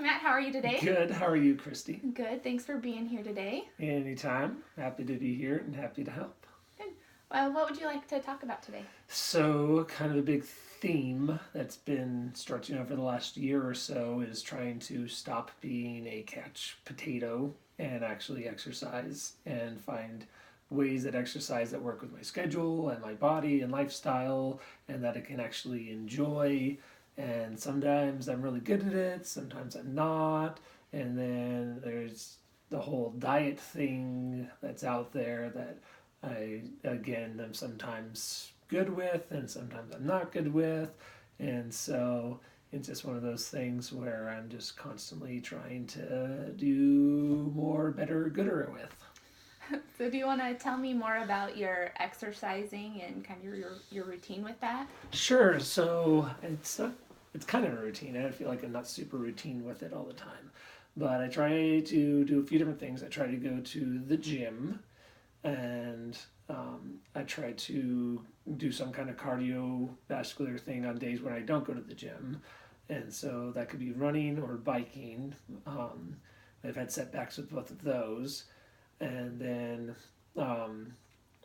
Matt. How are you today? Good. How are you, Christy? Good. Thanks for being here today. Anytime. Happy to be here and happy to help. Good. What would you like to talk about today? So, kind of a big theme that's been stretching over the last year or so is trying to stop being a couch potato and actually exercise and find ways that exercise that work with my schedule and my body and lifestyle and that I can actually enjoy. And sometimes I'm really good at it, sometimes I'm not. And then there's the whole diet thing that's out there that I, again, am sometimes good with and sometimes I'm not good with. And so it's just one of those things where I'm just constantly trying to do more, better, gooder with. So, do you want to tell me more about your exercising and kind of your routine with that? Sure. So it's kind of a routine. I feel like I'm not super routine with it all the time, but I try to do a few different things. I try to go to the gym, and I try to do some kind of cardiovascular thing on days when I don't go to the gym, and so that could be running or biking. I've had setbacks with both of those, and then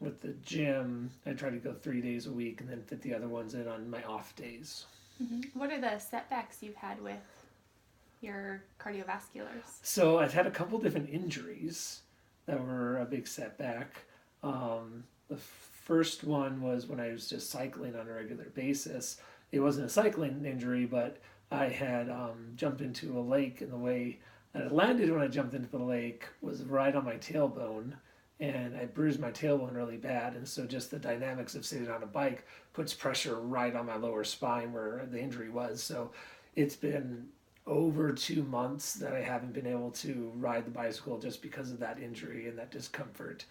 with the gym, I try to go 3 days a week and then fit the other ones in on my off days. What are the setbacks you've had with your cardiovasculars? So I've had a couple different injuries that were a big setback. The first one was when I was just cycling on a regular basis. It wasn't a cycling injury, but I had jumped into a lake, and the way that it landed when I jumped into the lake was right on my tailbone, and I bruised my tailbone really bad. And so just the dynamics of sitting on a bike puts pressure right on my lower spine where the injury was. So it's been over 2 months that I haven't been able to ride the bicycle just because of that injury and that discomfort.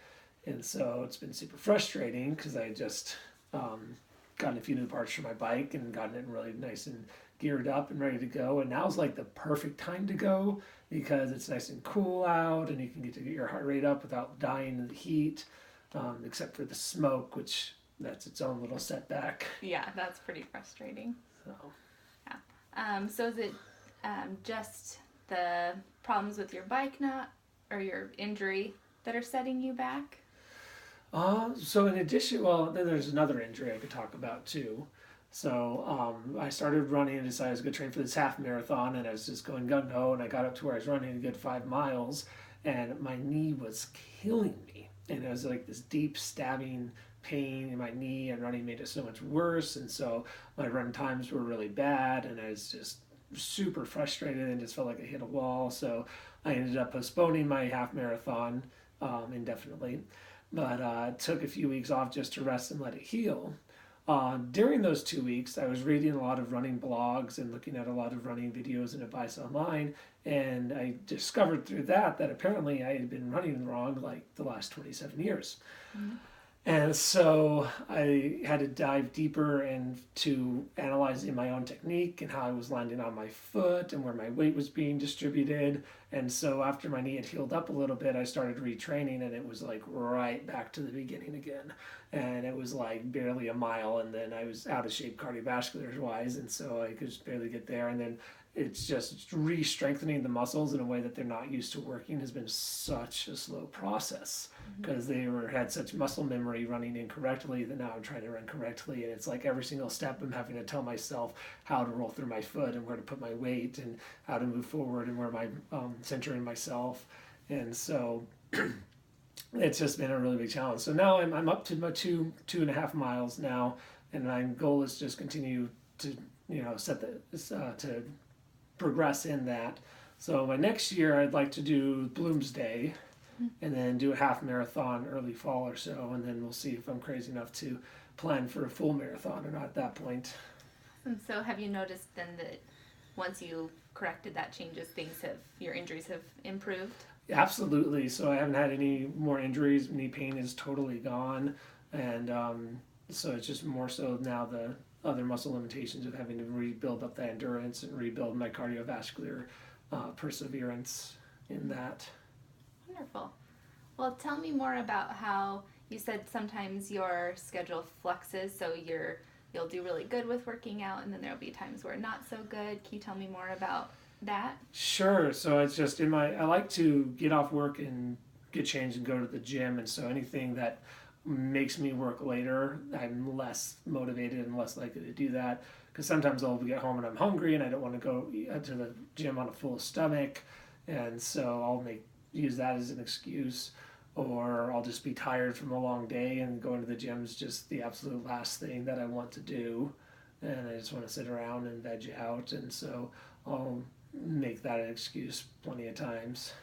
And so it's been super frustrating because I just gotten a few new parts for my bike and gotten it really nice and geared up and ready to go. And now's like the perfect time to go because it's nice and cool out and you can get your heart rate up without dying in the heat, except for the smoke, which that's its own little setback. Yeah, that's pretty frustrating. So. So is it just the problems with your bike not or your injury that are setting you back? So in addition, well, then there's another injury I could talk about too. So I started running and decided I was going to train for this half marathon, and I was just going gung ho, and I got up to where I was running a good 5 miles, and my knee was killing me, and it was like this deep stabbing pain in my knee, and running made it so much worse, and so my run times were really bad, and I was just super frustrated and just felt like I hit a wall. So I ended up postponing my half marathon indefinitely, but took a few weeks off just to rest and let it heal. During those 2 weeks, I was reading a lot of running blogs and looking at a lot of running videos and advice online, and I discovered through that apparently I had been running wrong like the last 27 years. Mm-hmm. And so I had to dive deeper into analyzing my own technique and how I was landing on my foot and where my weight was being distributed. And so after my knee had healed up a little bit, I started retraining, and it was like right back to the beginning again. And it was like barely a mile, and then I was out of shape cardiovascular wise, and so I could just barely get there. And then it's just re-strengthening the muscles in a way that they're not used to working has been such a slow process because had such muscle memory running incorrectly that now I'm trying to run correctly, and it's like every single step I'm having to tell myself how to roll through my foot and where to put my weight and how to move forward and where my centering myself. And so it's just been a really big challenge. So now I'm up to about 2.5 miles now, and my goal is just continue to set to progress in that. So my next year I'd like to do Bloomsday and then do a half marathon early fall or so, and then we'll see if I'm crazy enough to plan for a full marathon or not at that point. And so have you noticed then that once you corrected that changes, your injuries have improved? Absolutely. So I haven't had any more injuries. Knee pain is totally gone, and so it's just more so now the other muscle limitations of having to rebuild up that endurance and rebuild my cardiovascular perseverance in that. Wonderful. Well, tell me more about how you said sometimes your schedule fluxes, so you'll do really good with working out, and then there'll be times where not so good. Can you tell me more about that? Sure. So it's just I like to get off work and get changed and go to the gym. And so anything that makes me work later, I'm less motivated and less likely to do that. Because sometimes I'll get home and I'm hungry and I don't want to go to the gym on a full stomach. And so use that as an excuse. Or I'll just be tired from a long day and going to the gym is just the absolute last thing that I want to do. And I just want to sit around and veg out. And so I'll make that an excuse plenty of times.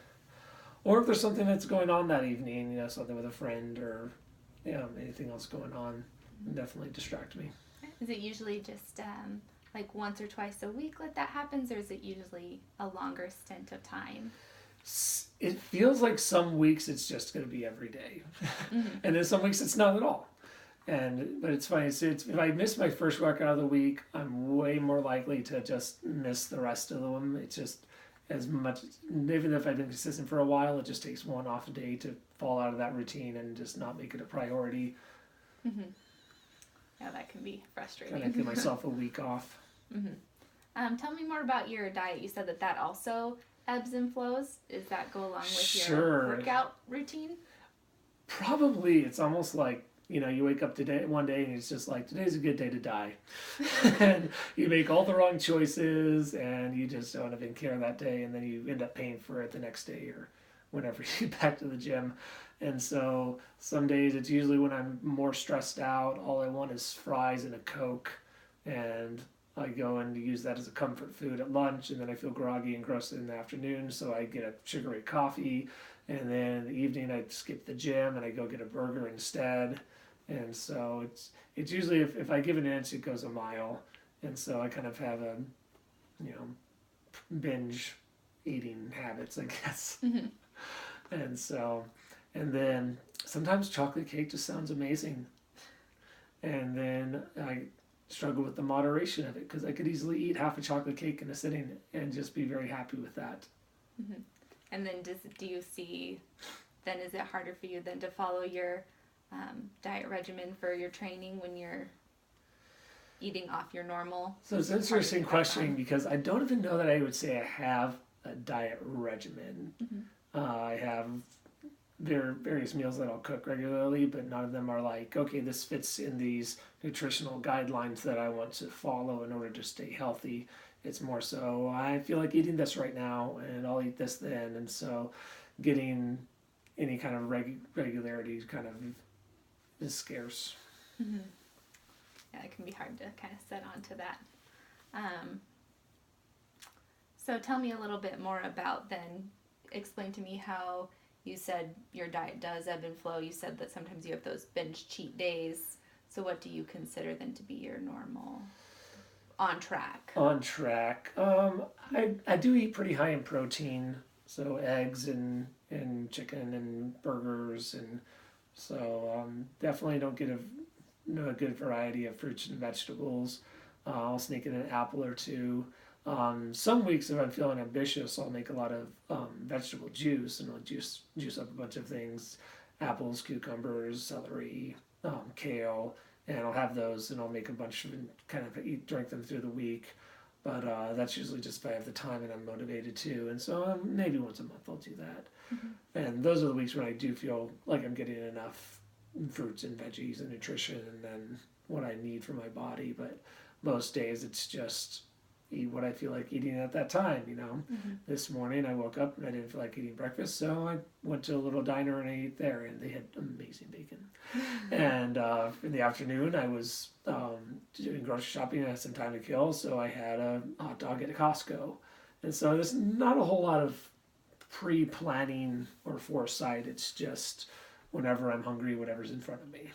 Or if there's something that's going on that evening, something with a friend or anything else going on, definitely distract me. Is it usually just like once or twice a week that happens, or is it usually a longer stint of time? It feels like some weeks it's just going to be every day, and then some weeks it's not at all. But it's funny. If I miss my first workout of the week, I'm way more likely to just miss the rest of them. It's just as much, even if I've been consistent for a while, it just takes one off day to fall out of that routine and just not make it a priority. Mm-hmm. Yeah, that can be frustrating. Kind of give myself a week off. Mm-hmm. Tell me more about your diet. You said that also ebbs and flows. Does that go along with your workout routine? Probably. It's almost like, you wake up one day and it's just like, today's a good day to die. And you make all the wrong choices and you just don't even care that day. And then you end up paying for it the next day or whenever you get back to the gym. And so some days it's usually when I'm more stressed out, all I want is fries and a Coke. And I go and use that as a comfort food at lunch, and then I feel groggy and gross in the afternoon, so I get a sugary coffee, and then in the evening I skip the gym and I go get a burger instead. And so it's usually if I give an inch, it goes a mile, and so I kind of have a binge eating habits, I guess. Mm-hmm. And then sometimes chocolate cake just sounds amazing, and then I struggle with the moderation of it because I could easily eat half a chocolate cake in a sitting and just be very happy with that. Mm-hmm. And then do you see, then is it harder for you then to follow your diet regimen for your training when you're eating off your normal? So it's an interesting question because I don't even know that I would say I have a diet regimen. Mm-hmm. I have various meals that I'll cook regularly, but none of them are like, okay, this fits in these nutritional guidelines that I want to follow in order to stay healthy. It's more so, I feel like eating this right now and I'll eat this then. And so getting any kind of regularity kind of is scarce. Mm-hmm. Yeah, it can be hard to kind of set onto that. So tell me a little bit more about then, explain to me how you said your diet does ebb and flow. You said that sometimes you have those binge cheat days. So what do you consider then to be your normal on track? On track. I do eat pretty high in protein. So eggs and chicken and burgers. And so definitely don't get a good variety of fruits and vegetables. I'll sneak in an apple or two. Some weeks if I'm feeling ambitious, I'll make a lot of vegetable juice and I'll juice up a bunch of things, apples, cucumbers, celery, kale, and I'll have those and I'll make a bunch of and kind of drink them through the week. But that's usually just if I have the time and I'm motivated to. And so maybe once a month I'll do that. Mm-hmm. And those are the weeks when I do feel like I'm getting enough fruits and veggies and nutrition and then what I need for my body. But most days it's just eat what I feel like eating at that time, Mm-hmm. This morning I woke up and I didn't feel like eating breakfast, so I went to a little diner and I ate there, and they had amazing bacon. And in the afternoon I was doing grocery shopping and I had some time to kill, so I had a hot dog at Costco. And so there's not a whole lot of pre-planning or foresight. It's just whenever I'm hungry, whatever's in front of me.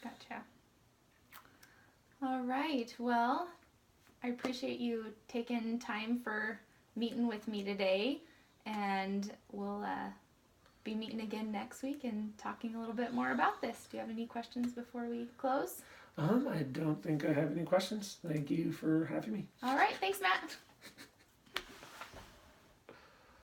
Gotcha. All right, well, I appreciate you taking time for meeting with me today, and we'll be meeting again next week and talking a little bit more about this. Do you have any questions before we close? I don't think I have any questions. Thank you for having me. All right, thanks, Matt.